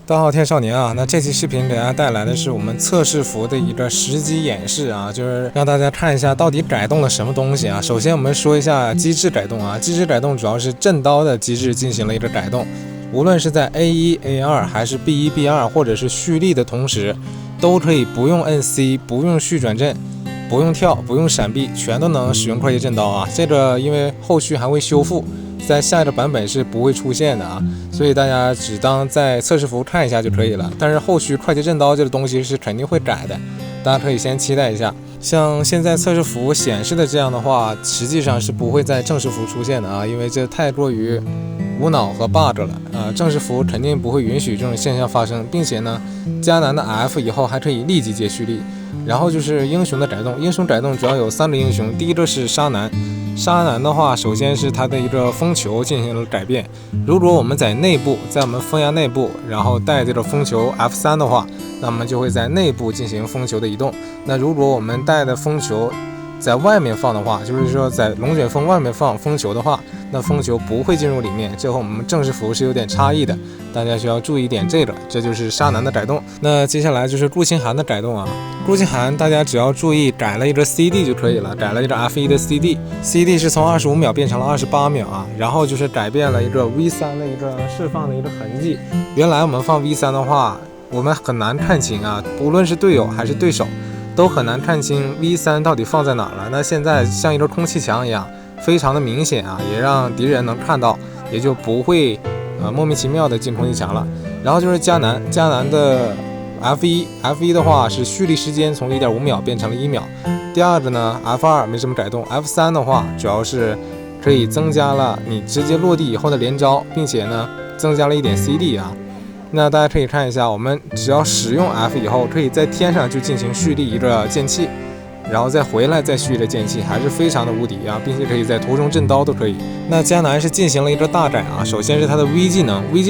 大家好，天少年啊，那这期视频给大家带来的是我们测试服的一个实机演示啊，就是让大家看一下到底改动了什么东西啊。首先我们说一下机制改动啊，机制改动主要是震刀的机制进行了一个改动，无论是在 A1、A2 还是 B1、B2 或者是蓄力的同时，都可以不用摁 C， 不用续转阵，不用跳，不用闪避，全都能使用快捷震刀啊。这个因为后续还会修复，在下一个版本是不会出现的啊，所以大家只当在测试服看一下就可以了。但是后续快捷震刀这个东西是肯定会改的，大家可以先期待一下。像现在测试服显示的这样的话，实际上是不会在正式服出现的啊，因为这太过于无脑和 bug 了啊，正式服肯定不会允许这种现象发生，并且呢，加难的 F 以后还可以立即接蓄力。然后就是英雄的改动，英雄改动主要有3个英雄，第一个是沙男。沙男的话，首先是它的一个风球进行了改变。如果我们在内部，在我们风牙内部，然后带这个风球 F3的话，那么就会在内部进行风球的移动。那如果我们带的风球在外面放的话，就是说在龙卷风外面放风球的话，那风球不会进入里面，这和我们正式服是有点差异的，大家需要注意一点这个，这就是沙男的改动。那接下来就是顾清寒的改动啊，顾清寒大家只要注意改了一个 CD 就可以了，改了一个 F1 的 CD 是从25秒变成了28秒啊，然后就是改变了一个 V3 的一个释放的一个痕迹。原来我们放 V3 的话，我们很难看清啊，无论是队友还是对手都很难看清 V3 到底放在哪儿了。那现在像一个空气墙一样，非常的明显啊，也让敌人能看到，也就不会莫名其妙的进空气墙了。然后就是加难的 F1 的话是蓄力时间从 1.5 秒变成了1秒。第二个呢 F2 没什么改动， F3 的话主要是可以增加了你直接落地以后的连招，并且呢增加了一点 CD 啊。那大家可以看一下，我们只要使用 F 以后，可以在天上就进行蓄力一个剑气，然后再回来再蓄一个剑气，还是非常的无敌啊，并且可以在途中震刀都可以。那迦南是进行了一个大改啊，首先是它的 V 技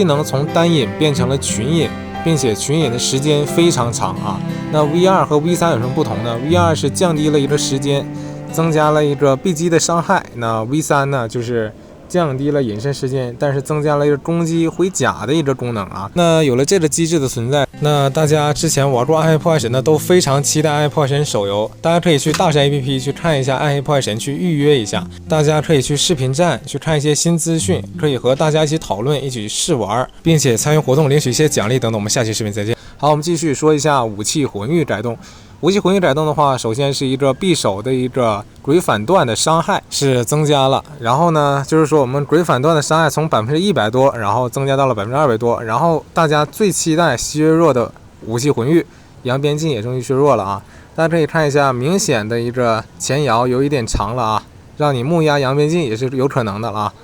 能从单引变成了群引，并且群引的时间非常长啊。那 V2 和 V3 有什么不同呢？ V2 是降低了一个时间，增加了一个避击的伤害，那 V3 呢就是降低了隐身时间，但是增加了一个攻击回甲的一个功能啊。那有了这个机制的存在，那大家之前玩过暗黑破坏神的都非常期待暗黑破坏神手游，大家可以去大神 APP 去看一下暗黑破坏神，去预约一下。大家可以去视频站去看一些新资讯，可以和大家一起讨论，一起试玩，并且参与活动领取一些奖励等等。我们下期视频再见。好，我们继续说一下武器魂域改动。武器魂域改动的话，首先是一个匕首的一个鬼反断的伤害是增加了，然后呢，就是说我们鬼反断的伤害从100%多，然后增加到了200%多，然后大家最期待削弱的武器魂域扬鞭进也终于削弱了啊！大家可以看一下，明显的一个前摇有一点长了啊，让你木压扬鞭进也是有可能的了啊。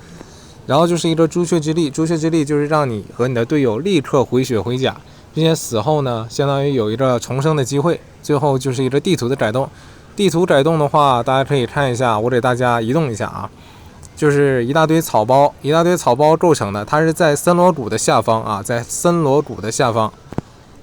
然后就是一个朱雀之力，朱雀之力就是让你和你的队友立刻回血回甲，并且死后呢，相当于有一个重生的机会。最后就是一个地图的改动，地图改动的话，大家可以看一下，我给大家移动一下啊，就是一大堆草包构成的，它是在森罗谷的下方啊，在森罗谷的下方。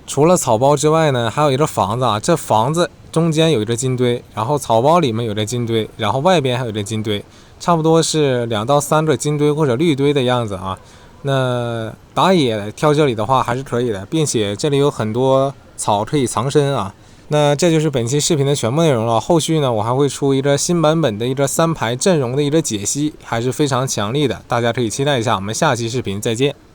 除了草包之外呢，还有一个房子啊，这房子中间有一个金堆，然后草包里面有一个金堆，然后外边还有一个金堆，差不多是2到3个金堆或者绿堆的样子啊。那打野跳这里的话还是可以的，并且这里有很多草可以藏身啊。那这就是本期视频的全部内容了。后续呢，我还会出一个新版本的一个3排阵容的一个解析，还是非常强力的，大家可以期待一下。我们下期视频再见。